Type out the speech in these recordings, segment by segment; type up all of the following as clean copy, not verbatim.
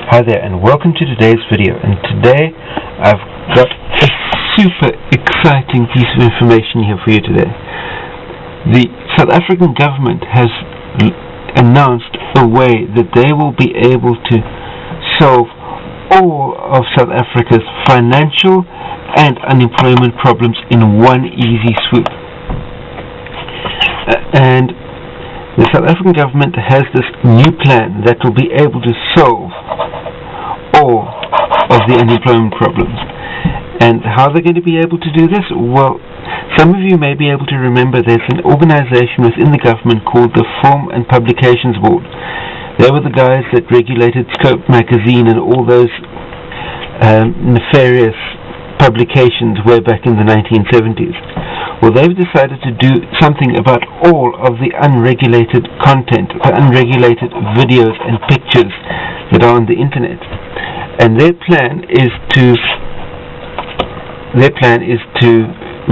Hi there and welcome to today's video, and today I've got a super exciting piece of information here for you today. The South African government has announced a way that they will be able to solve all of South Africa's financial and unemployment problems in one easy swoop. And the South African government has this new plan that will be able to solve all of the unemployment problems. And how they're going to be able to do this? Well, some of you may be able to remember there's an organization within the government called the Film and Publications Board. They were the guys that regulated Scope magazine and all those nefarious publications way back in the 1970s. Well, they've decided to do something about all of the unregulated content, the unregulated videos and pictures that are on the internet. And their plan is to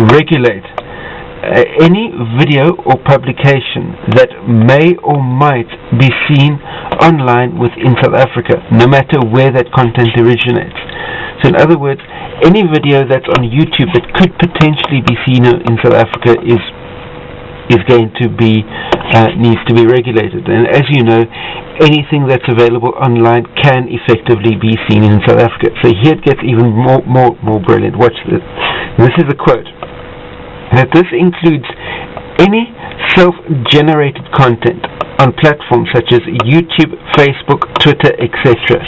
regulate any video or publication that may or might be seen online within South Africa, no matter where that content originates. So in other words, any video that's on YouTube that could potentially be seen in South Africa is going to be needs to be regulated. And as you know, anything that's available online can effectively be seen in South Africa. So here it gets even more brilliant. Watch this. This is a quote. That this includes any self-generated content on platforms such as YouTube, Facebook, Twitter, etc.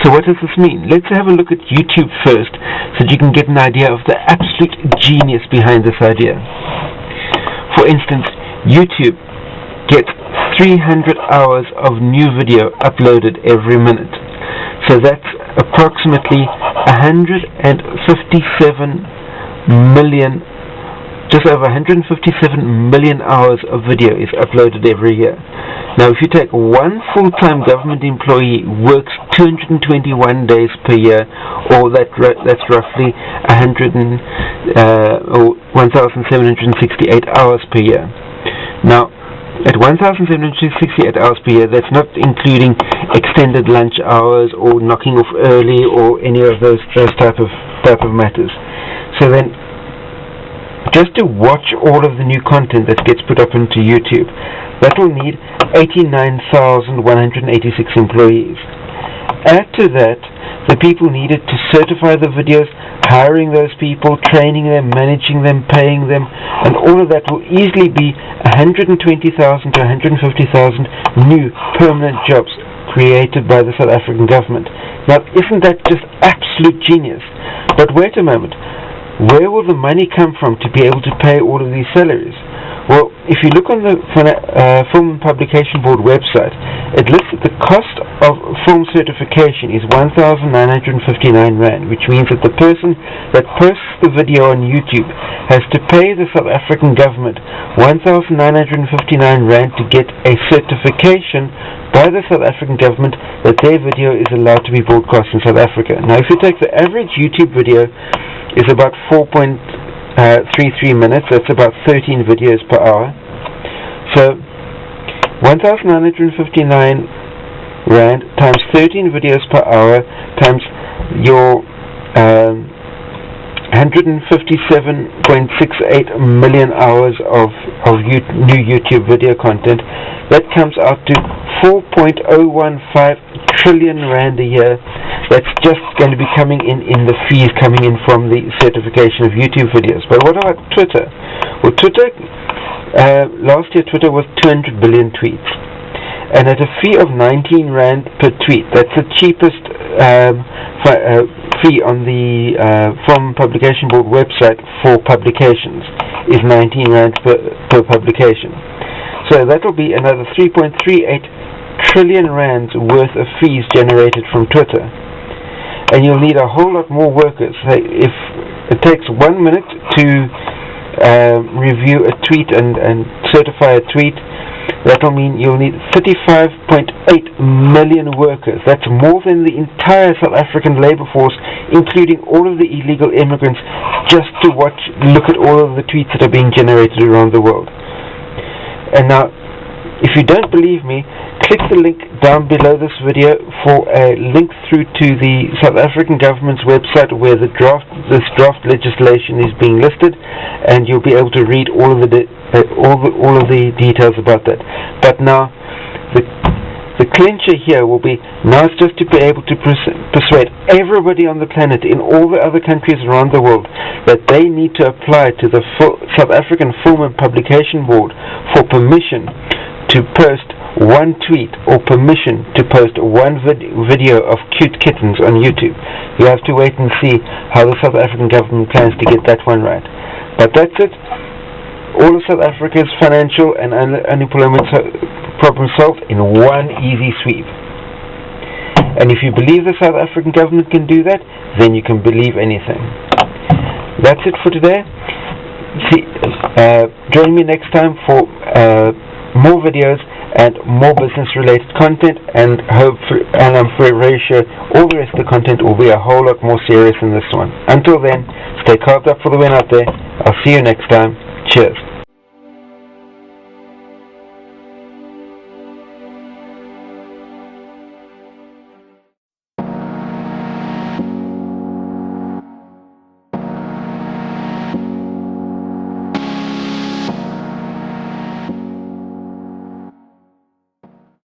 So what does this mean? Let's have a look at YouTube first so that you can get an idea of the absolute genius behind this idea. For instance, YouTube gets 300 hours of new video uploaded every minute. So that's approximately 157 million hours of video is uploaded every year. Now, if you take one full-time government employee works 221 days per year, or that's roughly 1,768 hours per year. Now, at 1,768 hours per year, that's not including extended lunch hours or knocking off early or any of those type of matters. So then, just to watch all of the new content that gets put up into YouTube, that will need 89,186 employees. Add to that the people needed to certify the videos, hiring those people, training them, managing them, paying them, and all of that will easily be 120,000 to 150,000 new permanent jobs created by the South African government. Now, isn't that just absolute genius? But wait a moment. Where will the money come from to be able to pay all of these salaries? Well, if you look on the Film and Publication Board website, it lists that the cost of film certification is 1,959 Rand, which means that the person that posts the video on YouTube has to pay the South African government 1,959 Rand to get a certification by the South African government that their video is allowed to be broadcast in South Africa. Now, if you take the average YouTube video is about 4.33 minutes, that's about 13 videos per hour. So 1,959 Rand times 13 videos per hour times your 157.68 million hours of new YouTube video content, that comes out to 4.015 trillion Rand a year. That's just going to be coming in the fees coming in from the certification of YouTube videos. But what about Twitter? Well, Twitter, last year Twitter was 200 billion tweets. And at a fee of 19 Rand per tweet, that's the cheapest fee on the Film Publication Board website for publications, is 19 Rand per publication. So that will be another 3.38 trillion Rands worth of fees generated from Twitter. And you'll need a whole lot more workers. If it takes 1 minute to review a tweet and certify a tweet, that will mean you'll need 35.8 million workers. That's more than the entire South African labor force, including all of the illegal immigrants, just to look at all of the tweets that are being generated around the world. And now, if you don't believe me, click the link down below this video for a link through to the South African government's website where this draft legislation is being listed, and you'll be able to read all of the details about that. But now the clincher here will be, now it's just to be able to persuade everybody on the planet in all the other countries around the world that they need to apply to the South African Film and Publication Board for permission to post one tweet or permission to post one video of cute kittens on YouTube. You have to wait and see how the South African government plans to get that one right. But that's it. All of South Africa's financial and unemployment problem solved in one easy sweep. And if you believe the South African government can do that, then you can believe anything. That's it for today. Join me next time for more videos and more business related content, and I'm very sure all the rest of the content will be a whole lot more serious than this one. Until then, stay carved up for the win out there. I'll see you next time. Cheers.